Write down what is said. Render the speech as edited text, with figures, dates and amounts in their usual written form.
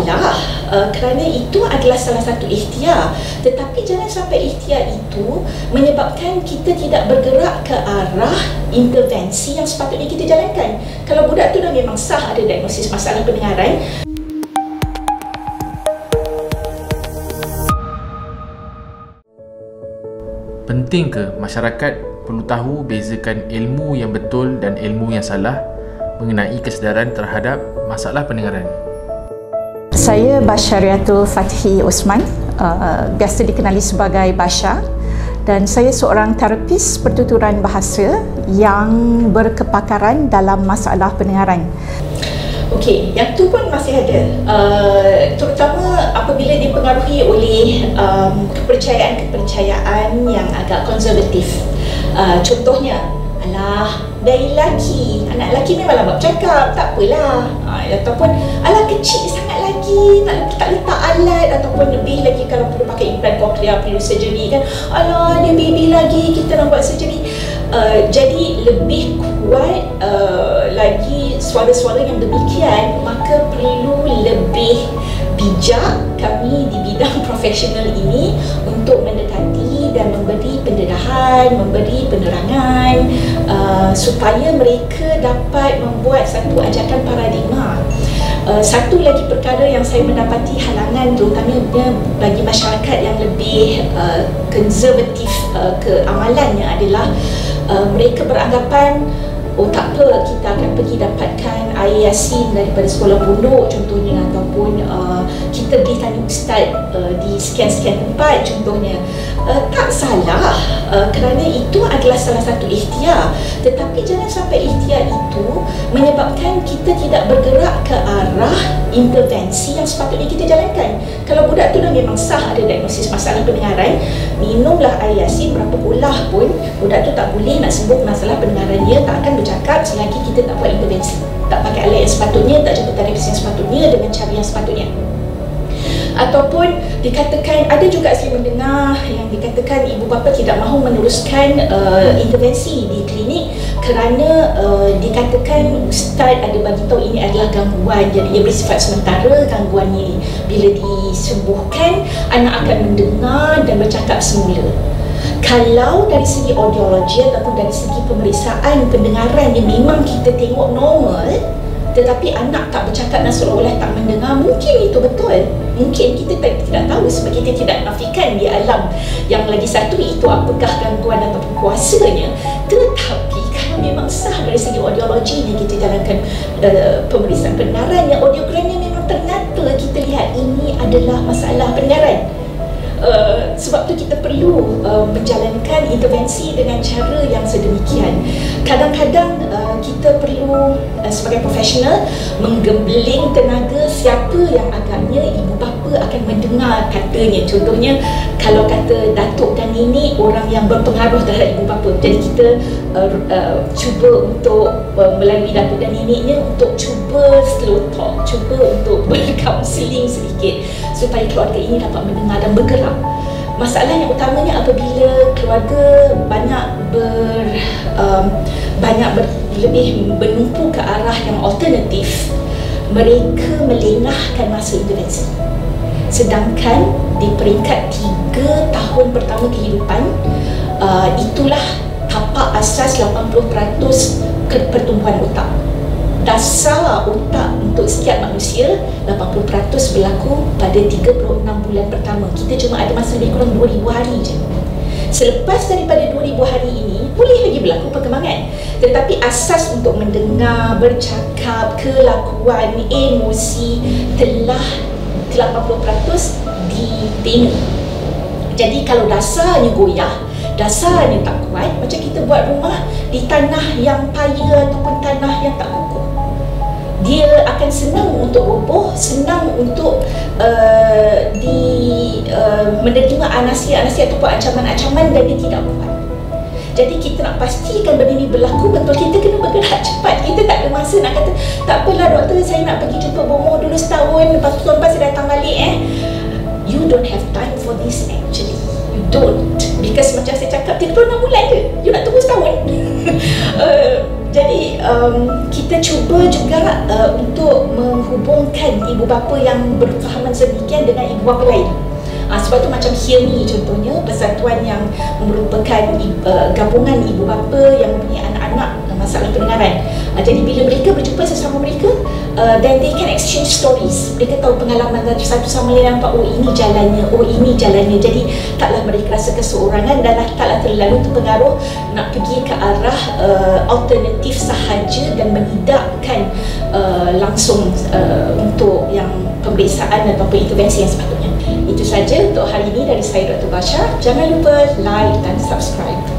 salah, kerana itu adalah salah satu ikhtiar. Tetapi jangan sampai ikhtiar itu menyebabkan kita tidak bergerak ke arah intervensi yang sepatutnya kita jalankan. Kalau budak tu dah memang sah ada diagnosis masalah pendengaran, penting ke masyarakat perlu tahu bezakan ilmu yang betul dan ilmu yang salah mengenai kesedaran terhadap masalah pendengaran? Saya Basyariatul Fathi Osman, biasa dikenali sebagai Basha, dan saya seorang terapis pertuturan bahasa yang berkepakaran dalam masalah pendengaran. Okey, yang tu pun masih ada, terutama apabila dipengaruhi oleh kepercayaan-kepercayaan yang agak konservatif. Contohnya, alah, bayi lelaki, anak lelaki memang lambat bercakap, tak apalah. Ataupun, alah, kecil sangat lagi, tak letak alat, ataupun lebih lagi kalau perlu pakai implant koklear, perlu surgery kan, alah, dia baby lagi, kita nak buat surgery. Jadi lebih kuat lagi suara-suara yang demikian, maka perlu lebih bijak kami di bidang profesional ini untuk mendekati dan memberi pendedahan, memberi penerangan supaya mereka dapat membuat satu ajakan paradigma. Satu lagi perkara yang saya mendapati halangan, terutamanya bagi masyarakat yang lebih konservatif keamalannya adalah mereka beranggapan, oh tak apa, kita akan pergi dapatkan air yasin daripada sekolah pondok contohnya, ataupun kita beli tanya ustaz di sekian-sekian tempat contohnya. Tak salah, kerana itu adalah salah satu ikhtiar. Tetapi jangan sampai ikhtiar itu menyebabkan kita tidak bergerak ke arah intervensi yang sepatutnya kita jalankan. Kalau budak tu dah memang sah ada diagnosis masalah pendengaran, minumlah air yasin berapa kulah pun, budak tu tak boleh nak sembuh masalah pendengaran dia, tak akan bercakap selagi kita tak buat intervensi, tak pakai alat yang sepatutnya, tak jumpa terapis yang sepatutnya dengan cara yang sepatutnya. Ataupun dikatakan, ada juga saya mendengar yang dikatakan ibu bapa tidak mahu meneruskan intervensi di klinik kerana dikatakan ustaz ada bagi tahu ini adalah gangguan, jadi ia bersifat sementara. Gangguan ini bila disembuhkan, anak akan mendengar dan bercakap semula. Kalau dari segi audiologi ataupun dari segi pemeriksaan pendengaran yang memang kita tengok normal, tetapi anak tak bercakap dan seolah-olah tak mendengar, mungkin itu betul. Mungkin kita tidak tahu sebab kita tidak nafikan di alam yang lagi satu itu apakah gangguan ataupun kuasanya. Tetapi kalau memang sah dari segi audiologi yang kita jalankan pemeriksaan pendengaran, yang audiogramnya memang ternyata kita lihat ini adalah masalah pendengaran. Sebab tu kita perlu menjalankan intervensi dengan cara yang sedemikian. Kadang-kadang kita perlu sebagai profesional menggembeling tenaga siapa yang agaknya ibu bapa akan mendengar katanya. Contohnya kalau kata datuk dan nenek, orang yang berpengaruh terhadap ibu bapa, jadi kita cuba untuk melalui datuk dan neneknya untuk cuba slow talk, cuba untuk berkaunseling sedikit supaya keluarga ini dapat mendengar dan bergerak. Masalah yang utamanya apabila keluarga lebih menumpu ke arah yang alternatif, mereka melengahkan masa intervensi. Sedangkan di peringkat 3 tahun pertama kehidupan, itulah tapak asas 80% pertumbuhan otak. Dasar otak untuk setiap manusia 80% berlaku pada 36 bulan pertama. Kita cuma ada masa lebih kurang 2000 hari je. Selepas daripada 2000 hari ini, boleh lagi berlaku perkembangan. Tetapi asas untuk mendengar, bercakap, kelakuan, emosi telah 80% dibina. Jadi kalau dasarnya goyah, dasarnya tak kuat, macam kita buat rumah di tanah yang paya ataupun tanah yang tak kukuh, dia akan senang untuk roboh, senang untuk menerima anasi-anasi ataupun ancaman-ancaman dan dia tidak kuat. Jadi kita nak pastikan benda ini berlaku betul, kita kena bergerak cepat. Kita tak ada masa nak kata, tak apalah doktor, saya nak pergi jumpa bomoh dulu setahun, lepas tu tahun lepas saya datang balik. You don't have time for this actually. You don't. Because macam saya cakap, 36 bulan je. You nak tunggu setahun. Jadi kita cuba juga untuk menghubungkan ibu bapa yang berfahaman sedemikian dengan ibu bapa lain. Sebab tu macam HEAR-ME contohnya, persatuan yang merupakan gabungan ibu bapa yang mempunyai anak-anak masalah pendengaran. Jadi bila mereka berjumpa sesama mereka, then they can exchange stories. Mereka tahu pengalaman satu sama lain, nampak oh ini jalannya. Jadi taklah mereka rasa keseorangan dan taklah terlalu terpengaruh nak pergi ke arah alternatif sahaja dan menidakkan langsung untuk yang pemeriksaan ataupun intervensi yang sepatutnya. Itu saja untuk hari ini dari saya Dr. Basha. Jangan lupa like dan subscribe.